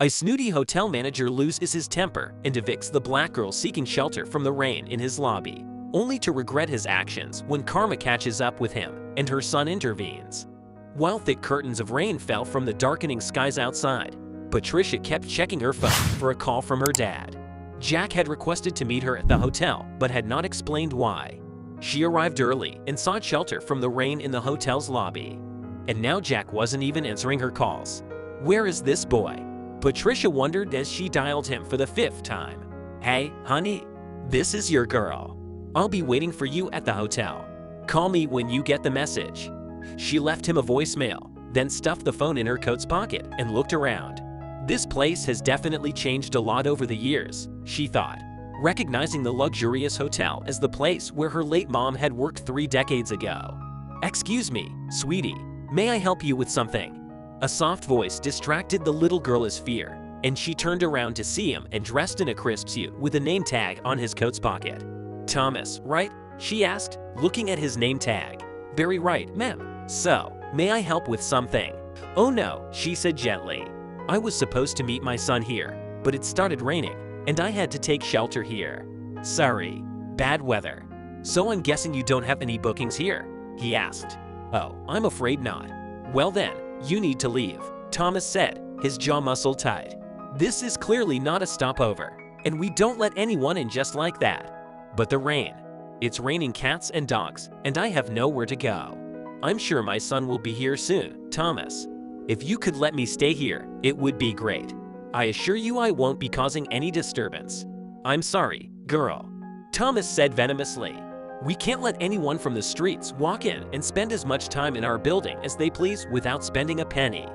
A snooty hotel manager loses his temper and evicts the black girl seeking shelter from the rain in his lobby, only to regret his actions when karma catches up with him and her son intervenes. While thick curtains of rain fell from the darkening skies outside, Patricia kept checking her phone for a call from her dad. Jack had requested to meet her at the hotel but had not explained why. She arrived early and sought shelter from the rain in the hotel's lobby. And now Jack wasn't even answering her calls. Where is this boy? Patricia wondered as she dialed him for the 5th time. Hey, honey, this is your girl. I'll be waiting for you at the hotel. Call me when you get the message. She left him a voicemail, then stuffed the phone in her coat's pocket and looked around. This place has definitely changed a lot over the years, she thought, recognizing the luxurious hotel as the place where her late mom had worked 3 decades ago. Excuse me, sweetie, may I help you with something? A soft voice distracted the little girl's fear, and she turned around to see him and dressed in a crisp suit with a name tag on his coat's pocket. Thomas, right? She asked, looking at his name tag. Very right, ma'am. So, may I help with something? Oh no, she said gently. I was supposed to meet my son here, but it started raining, and I had to take shelter here. Sorry, bad weather. So I'm guessing you don't have any bookings here? He asked. Oh, I'm afraid not. Well then, you need to leave, Thomas said, his jaw muscled tight. This is clearly not a stopover, and we don't let anyone in just like that. But the rain. It's raining cats and dogs, and I have nowhere to go. I'm sure my son will be here soon, Thomas. If you could let me stay here, it would be great. I assure you I won't be causing any disturbance. I'm sorry, girl, Thomas said venomously. We can't let anyone from the streets walk in and spend as much time in our building as they please without spending a penny.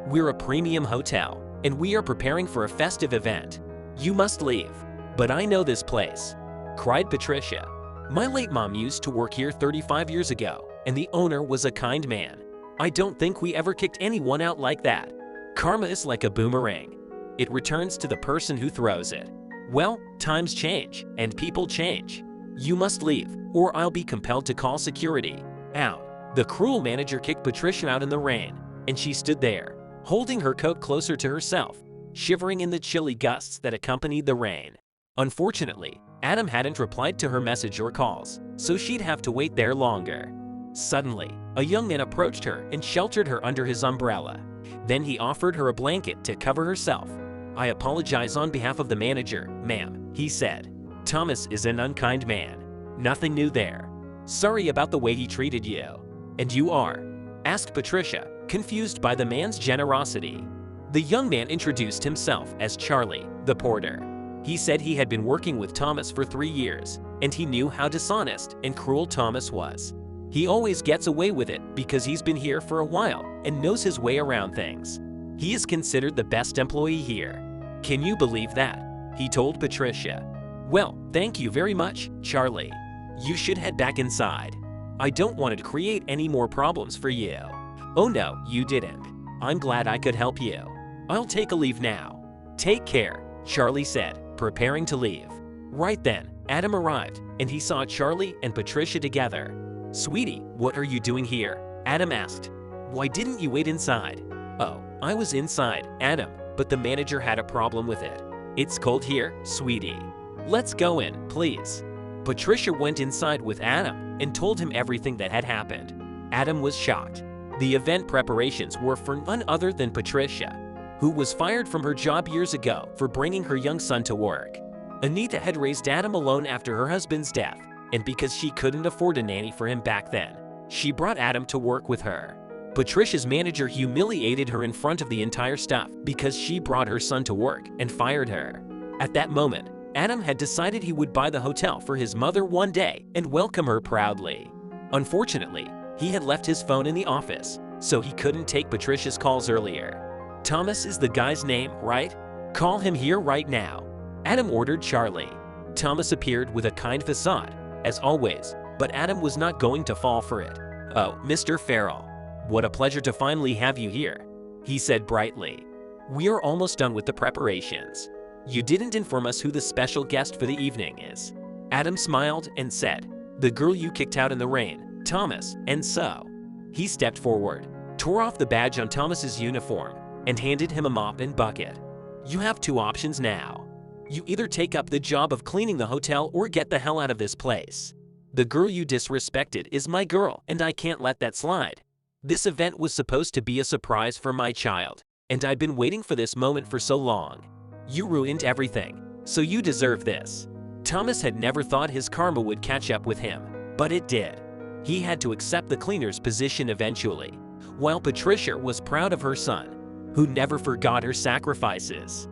We're a premium hotel, and we are preparing for a festive event. You must leave. But I know this place, cried Patricia. My late mom used to work here 35 years ago, and the owner was a kind man. I don't think we ever kicked anyone out like that. Karma is like a boomerang. It returns to the person who throws it. Well, times change, and people change. You must leave, or I'll be compelled to call security. Out. The cruel manager kicked Patricia out in the rain, and she stood there, holding her coat closer to herself, shivering in the chilly gusts that accompanied the rain. Unfortunately, Adam hadn't replied to her message or calls, so she'd have to wait there longer. Suddenly, a young man approached her and sheltered her under his umbrella. Then he offered her a blanket to cover herself. I apologize on behalf of the manager, ma'am, he said. Thomas is an unkind man. Nothing new there. Sorry about the way he treated you. And you are? Asked Patricia, confused by the man's generosity. The young man introduced himself as Charlie, the porter. He said he had been working with Thomas for 3 years, and he knew how dishonest and cruel Thomas was. He always gets away with it because he's been here for a while and knows his way around things. He is considered the best employee here. Can you believe that? He told Patricia. Well, thank you very much, Charlie. You should head back inside. I don't want to create any more problems for you. Oh no, you didn't. I'm glad I could help you. I'll take a leave now. Take care, Charlie said, preparing to leave. Right then, Adam arrived, and he saw Charlie and Patricia together. Sweetie, what are you doing here? Adam asked. Why didn't you wait inside? Oh, I was inside, Adam, but the manager had a problem with it. It's cold here, sweetie. Let's go in, please. Patricia went inside with Adam and told him everything that had happened. Adam was shocked. The event preparations were for none other than Patricia, who was fired from her job years ago for bringing her young son to work. Anita had raised Adam alone after her husband's death, and because she couldn't afford a nanny for him back then, she brought Adam to work with her. Patricia's manager humiliated her in front of the entire staff because she brought her son to work and fired her. At that moment, Adam had decided he would buy the hotel for his mother one day and welcome her proudly. Unfortunately, he had left his phone in the office, so he couldn't take Patricia's calls earlier. Thomas is the guy's name, right? Call him here right now, Adam ordered Charlie. Thomas appeared with a kind facade, as always, but Adam was not going to fall for it. Oh, Mr. Farrell, what a pleasure to finally have you here, he said brightly. We are almost done with the preparations. You didn't inform us who the special guest for the evening is. Adam smiled and said, the girl you kicked out in the rain, Thomas, and so. He stepped forward, tore off the badge on Thomas's uniform, and handed him a mop and bucket. You have two options now. You either take up the job of cleaning the hotel or get the hell out of this place. The girl you disrespected is my girl, and I can't let that slide. This event was supposed to be a surprise for my child, and I've been waiting for this moment for so long. You ruined everything, so you deserve this. Thomas had never thought his karma would catch up with him, but it did. He had to accept the cleaner's position eventually, while Patricia was proud of her son, who never forgot her sacrifices.